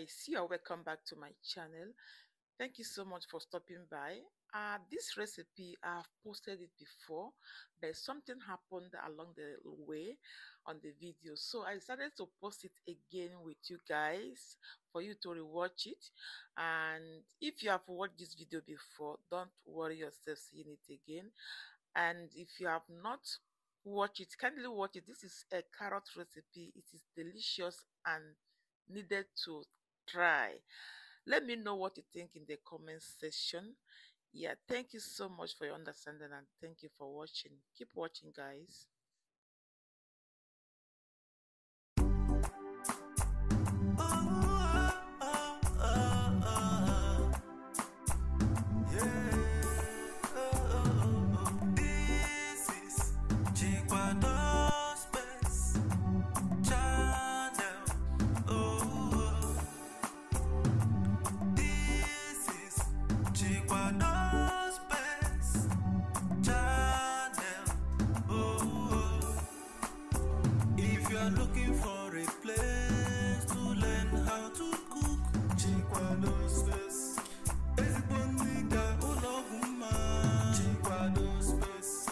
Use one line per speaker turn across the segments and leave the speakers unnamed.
guys, you are welcome back to my channel. Thank you so much for stopping by. This recipe, I've posted it before, but something happened along the way on the video, so I decided to post it again with you guys for you to rewatch it. And if you have watched this video before, don't worry yourself seeing it again. And if you have not watched it, kindly watch it. This is a carrot recipe. It is delicious and needed to try. Let me know what you think in the comment section. Yeah, thank you so much for your understanding and thank you for watching. Keep watching, guys.
Looking for a place to learn how to cook, Chikwado space. Eziboniga uloguma, Chikwado space.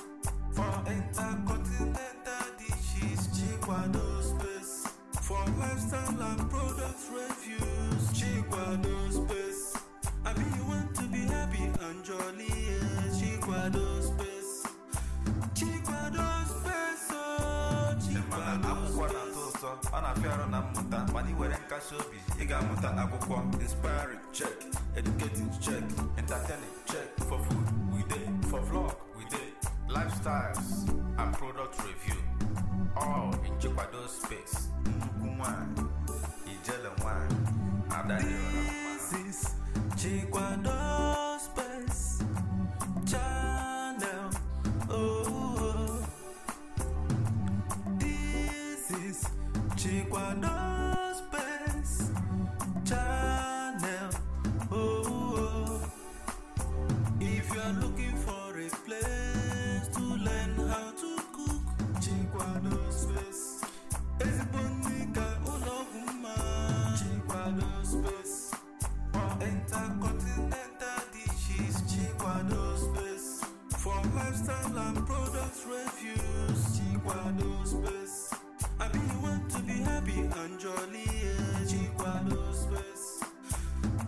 For intercontinental dishes, Chikwado space. For lifestyle and product reviews, Chikwado space. I mean you want to be happy and jolly, Chikwado space. Chikwado space, oh Chikwado space. Ana fiaro na muta, mani were nkasobi. Iga muta akwụkwọ, inspiring check, educating check, entertaining check. For food we dey, for vlog we dey, lifestyles and product review, all in Chikwado space. Nnukwunwanyị, ijele nwanyị, adadiora. This is Chikwado space channel. Oh, this is Chikwado space channel. Oh, if you are looking for a place to learn how to cook, Chikwado space. Eziboniga uloguma, Chikwado space. For intercontinental dishes, Chikwado space. For lifestyle and product reviews, Chikwado space. I mean you want to be happy and jolly, Chikwado space.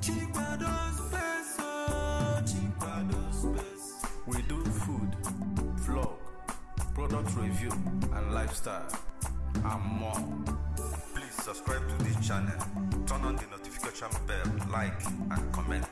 Chikwado space, oh Chikwado space. We do food, vlog, product review and lifestyle and more. Please subscribe to this channel, turn on the notification bell, like and comment.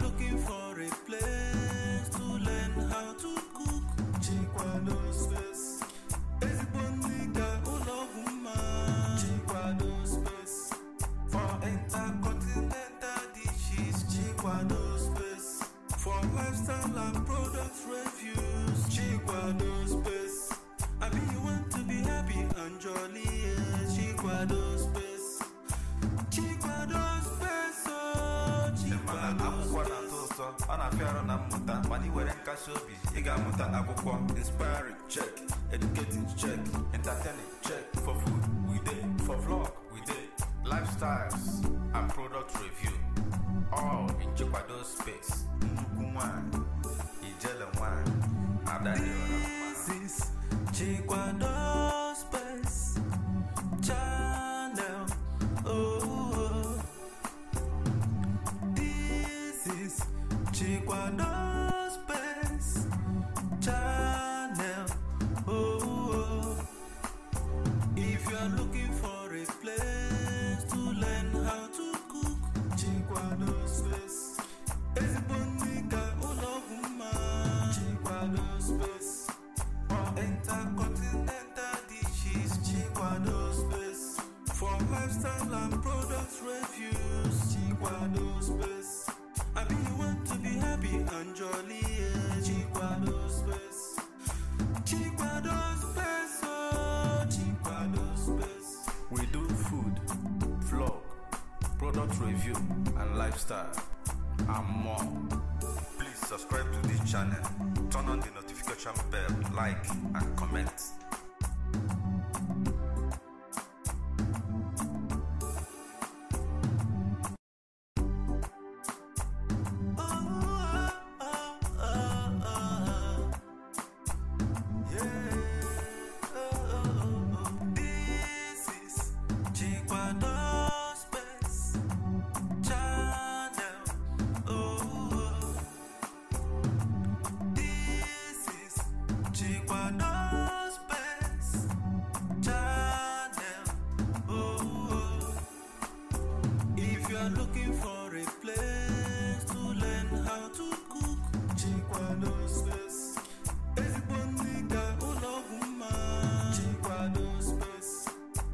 Looking for a place to learn how to cook, Chikwado space. Eziboniga uloguma, Chikwado space. For intercontinental dishes, Chikwado space. For lifestyle and product reviews, Chikwado space. I mean you want to be happy and jolly, Chikwado space. Chikwado space, oh Chikwado space. Ana fiaro na muta, mani were nkasobi. Iga muta akwụkwọ, inspiring check, educating check, entertaining check. For food we dey, for vlog we dey, lifestyles and product review, all in Chikwado space. Nnukwunwanyị, ijele nwanyị, adadiora. This is Chikwado space channel. Oh, this is Chikwado space channel. Oh, if you are looking for a place to learn how to cook, Chikwado space. Eziboniga uloguma, Chikwado space. For intercontinental lifestyle and product reviews. Chikwado space. I mean you want to be happy and jolly. Yeah. Chikwado space. Chikwado space. Oh, Chikwado space. We do food, vlog, product review, and lifestyle, and more. Please subscribe to this channel, turn on the notification bell, like and comment. Looking for a place to learn how to cook. Chikwado space. Everybody got wholesome. Chikwado space.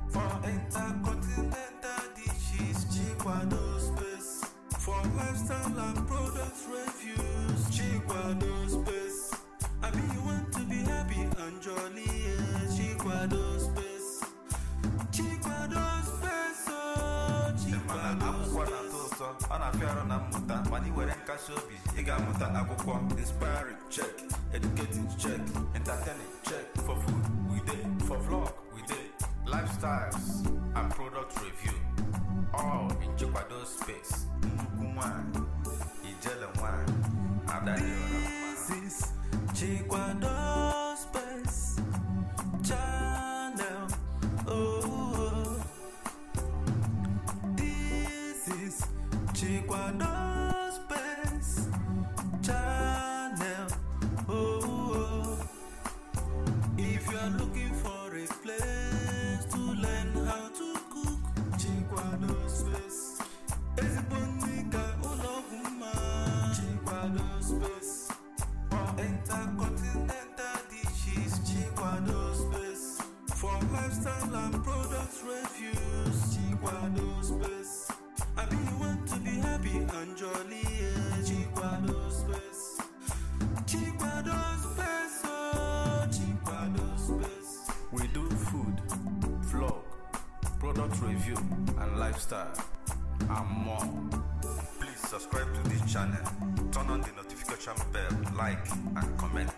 For intercontinental dishes. Chikwado space. For lifestyle and product reviews. Chikwado space. I mean you want to be happy and jolly. Yeah. Chikwado space. Chikwado space. Oh, Chikwado space. Ọ na-afịa arụ na mmụta mana iwere nkasi obi ị ga-amụta akwụkwọ. Inspiring check, educating check, entertaining check. For food we dey, for vlog we dey, lifestyles and product review, all in Chikwado space. Nnukwu nwanyị, ijele nwanyị, adadị ọra mma. This is Chikwado space channel. Oh, this is Chikwado space channel. Oh, if you are looking for a place to learn how to cook. Chikwado space. Everybody got wholesome. Chikwado space. For intercontinental dishes. Chikwado space. For lifestyle and product reviews. Chikwado space. I mean you want to be happy and jolly. Yeah. Chikwado space. Chikwado space. Oh, Chikwado space. We do food, vlog, product review, and lifestyle, and more. Please subscribe to this channel, turn on the notification bell, like and comment.